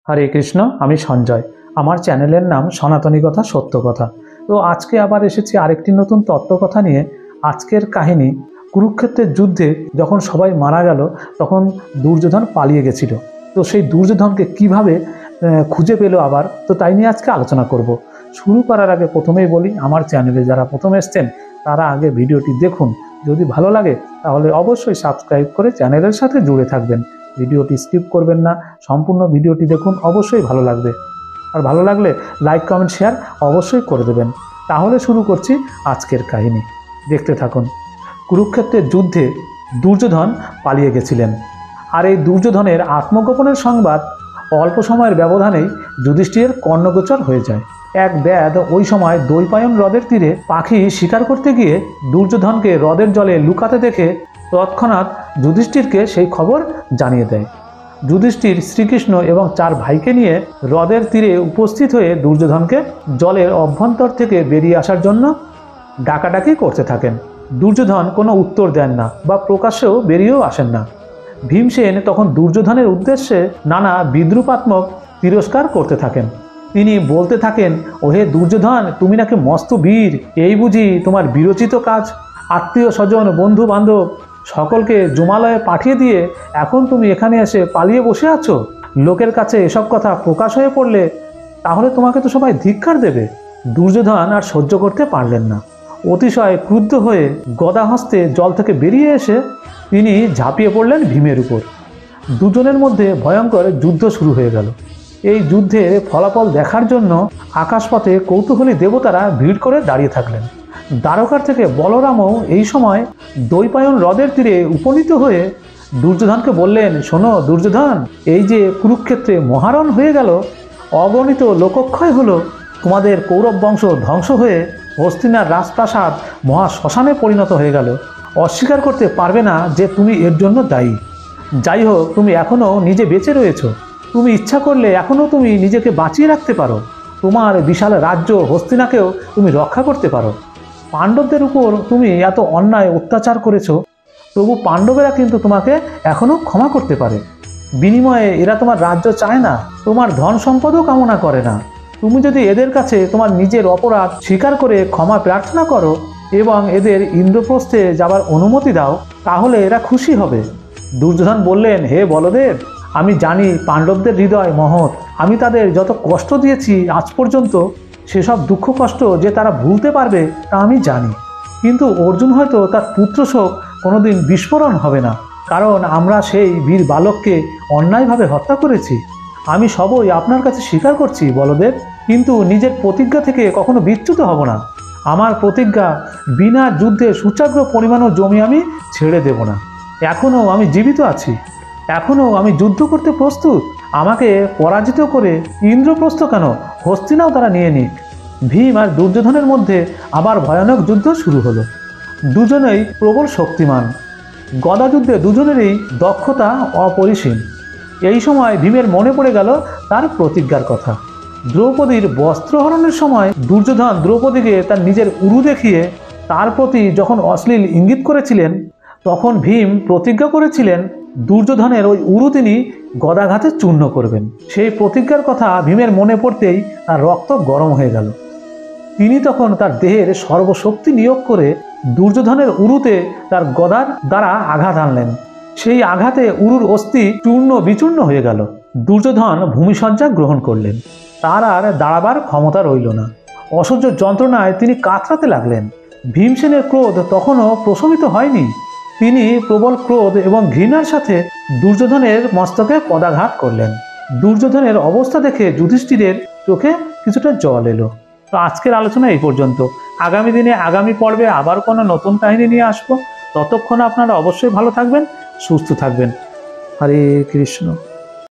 হরে কৃষ্ণ। আমি সঞ্জয়। আমার চ্যানেলের নাম সনাতনী কথা সত্য কথা। তো আজকে আবার এসেছি আরেকটি নতুন তত্ত্বকথা নিয়ে। আজকের কাহিনী, কুরুক্ষেত্রের যুদ্ধে যখন সবাই মারা গেল তখন দুর্যোধন পালিয়ে গেছিল। তো সেই দুর্যোধনকে কিভাবে খুঁজে পেল আবার, তো তাই নিয়ে আজকে আলোচনা করব। শুরু করার আগে প্রথমেই বলি, আমার চ্যানেলে যারা প্রথম এসছেন তারা আগে ভিডিওটি দেখুন। যদি ভালো লাগে তাহলে অবশ্যই সাবস্ক্রাইব করে চ্যানেলের সাথে জুড়ে থাকবেন। ভিডিওটি স্কিপ করবেন না, সম্পূর্ণ ভিডিওটি দেখুন, অবশ্যই ভালো লাগবে। আর ভালো লাগলে লাইক কমেন্ট শেয়ার অবশ্যই করে দেবেন। তাহলে শুরু করছি আজকের কাহিনী, দেখতে থাকুন। কুরুক্ষেত্রের যুদ্ধে দুর্যোধন পালিয়ে গেছিলেন। আর এই দুর্যোধনের আত্মগোপনের সংবাদ অল্প সময়ের ব্যবধানেই যুধিষ্ঠিরের কর্ণগোচর হয়ে যায়। এক ব্যাধ ওই সময় দৈপায়ন হ্রদের তীরে পাখি শিকার করতে গিয়ে দুর্যোধনকে হ্রদের জলে লুকাতে দেখে তৎক্ষণাৎ যুধিষ্ঠিরকে সেই খবর জানিয়ে দেয়। যুধিষ্ঠির শ্রীকৃষ্ণ এবং 4 ভাইকে নিয়ে হ্রদের তীরে উপস্থিত হয়ে দুর্যোধনকে জলের অভ্যন্তর থেকে বেরিয়ে আসার জন্য ডাকাডাকি করতে থাকেন। দুর্যোধন কোনো উত্তর দেন না বা প্রকাশ্যেও বেরিয়েও আসেন না। ভীমসেন তখন দুর্যোধনের উদ্দেশ্যে নানা বিদ্রুপাত্মক তিরস্কার করতে থাকেন। তিনি বলতে থাকেন, ওহে দুর্যোধন, তুমি নাকি মস্ত বীর, এই বুঝি তোমার বিরচিত কাজ? আত্মীয় স্বজন বন্ধু বান্ধব সকলকে জমালয়ে পাঠিয়ে দিয়ে এখন তুমি এখানে এসে পালিয়ে বসে আছো। লোকের কাছে এসব কথা প্রকাশ হয়ে পড়লে তাহলে তোমাকে তো সবাই ধিক্কার দেবে। দুর্যোধন আর সহ্য করতে পারলেন না। অতিশয় ক্রুদ্ধ হয়ে গদা হস্তে জল থেকে বেরিয়ে এসে তিনি ঝাঁপিয়ে পড়লেন ভীমের উপর। দুজনের মধ্যে ভয়ঙ্কর যুদ্ধ শুরু হয়ে গেল। এই যুদ্ধের ফলাফল দেখার জন্য আকাশপথে কৌতূহলী দেবতারা ভিড় করে দাঁড়িয়ে থাকলেন। দ্বারকার থেকে বলরামও এই সময় দৈপায়ন হ্রদের তীরে উপনীত হয়ে দুর্যোধনকে বললেন, শোনো দুর্যোধন, এই যে কুরুক্ষেত্রে মহারণ হয়ে গেল, অগণিত লোকক্ষয় হলো, তোমাদের কৌরব বংশ ধ্বংস হয়ে হস্তিনার রাজপ্রাসাদ মহা শ্মশানে পরিণত হয়ে গেল। অস্বীকার করতে পারবে না যে তুমি এর জন্য দায়ী। যাই হোক, তুমি এখনও নিজে বেঁচে রয়েছো। তুমি ইচ্ছা করলে এখনও তুমি নিজেকে বাঁচিয়ে রাখতে পারো। তোমার বিশাল রাজ্য হস্তিনাকেও তুমি রক্ষা করতে পারো। পাণ্ডবদের উপর তুমি এত অন্যায় অত্যাচার করেছো, তবু পাণ্ডবেরা কিন্তু তোমাকে এখনও ক্ষমা করতে পারে। বিনিময়ে এরা তোমার রাজ্য চায় না, তোমার ধন সম্পদও কামনা করে না। তুমি যদি এদের কাছে তোমার নিজের অপরাধ স্বীকার করে ক্ষমা প্রার্থনা করো এবং এদের ইন্দ্রপ্রস্থে যাবার অনুমতি দাও, তাহলে এরা খুশি হবে। দুর্যোধন বললেন, হে বলদেব, আমি জানি পাণ্ডবদের হৃদয় মহৎ। আমি তাদের যত কষ্ট দিয়েছি আজ পর্যন্ত, সেসব দুঃখ কষ্ট যে তারা ভুলতে পারবে তা আমি জানি। কিন্তু অর্জুন হয়তো তার পুত্র শোক কোনোদিন বিস্ফোরণ হবে না, কারণ আমরা সেই বীর বালককে অন্যায়ভাবে হত্যা করেছি। আমি সবই আপনার কাছে স্বীকার করছি বলদেব, কিন্তু নিজের প্রতিজ্ঞা থেকে কখনো বিচ্যুত হব না। আমার প্রতিজ্ঞা, বিনা যুদ্ধে সূচাগ্র পরিমাণও জমি আমি ছেড়ে দেব না। এখনও আমি জীবিত আছি, এখনও আমি যুদ্ধ করতে প্রস্তুত। আমাকে পরাজিত করে ইন্দ্রপ্রস্থ কেন, হস্তিনাও তারা নিয়ে নিক। ভীম আর দুর্যোধনের মধ্যে আবার ভয়ানক যুদ্ধ শুরু হলো। দুজনেই প্রবল শক্তিমান। গদা যুদ্ধে দুজনেরই দক্ষতা অপরিসীম। এই সময় ভীমের মনে পড়ে গেল তার প্রতিজ্ঞার কথা। দ্রৌপদীর বস্ত্রহরণের সময় দুর্যোধন দ্রৌপদীকে তার নিজের উরু দেখিয়ে তার প্রতি যখন অশ্লীল ইঙ্গিত করেছিলেন, তখন ভীম প্রতিজ্ঞা করেছিলেন দুর্যোধনের ওই উরু তিনি গদাঘাতে চূর্ণ করবেন। সেই প্রতিজ্ঞার কথা ভীমের মনে পড়তেই তার রক্ত গরম হয়ে গেল। তিনি তখন তার দেহের সর্বশক্তি নিয়োগ করে দুর্যোধনের উরুতে তার গদার দ্বারা আঘাত আনলেন। সেই আঘাতে উরুর অস্থি চূর্ণ বিচূর্ণ হয়ে গেল। দুর্যোধন ভূমিশয্যা গ্রহণ করলেন। তার আর দাঁড়াবার ক্ষমতা রইল না। অসহ্য যন্ত্রণায় তিনি কাতরাতে লাগলেন। ভীমসেনের ক্রোধ তখনও প্রশমিত হয়নি। তিনি প্রবল ক্রোধ এবং ঘৃণার সাথে দুর্যোধনের মস্তকে পদাঘাত করলেন। দুর্যোধনের অবস্থা দেখে যুধিষ্ঠিরের চোখে কিছুটা জল এলো। তো আজকের আলোচনা এই পর্যন্ত। আগামী দিনে আগামী পর্বে আবার কোনো নতুন কাহিনী নিয়ে আসবো। ততক্ষণ আপনারা অবশ্যই ভালো থাকবেন, সুস্থ থাকবেন। হরে কৃষ্ণ।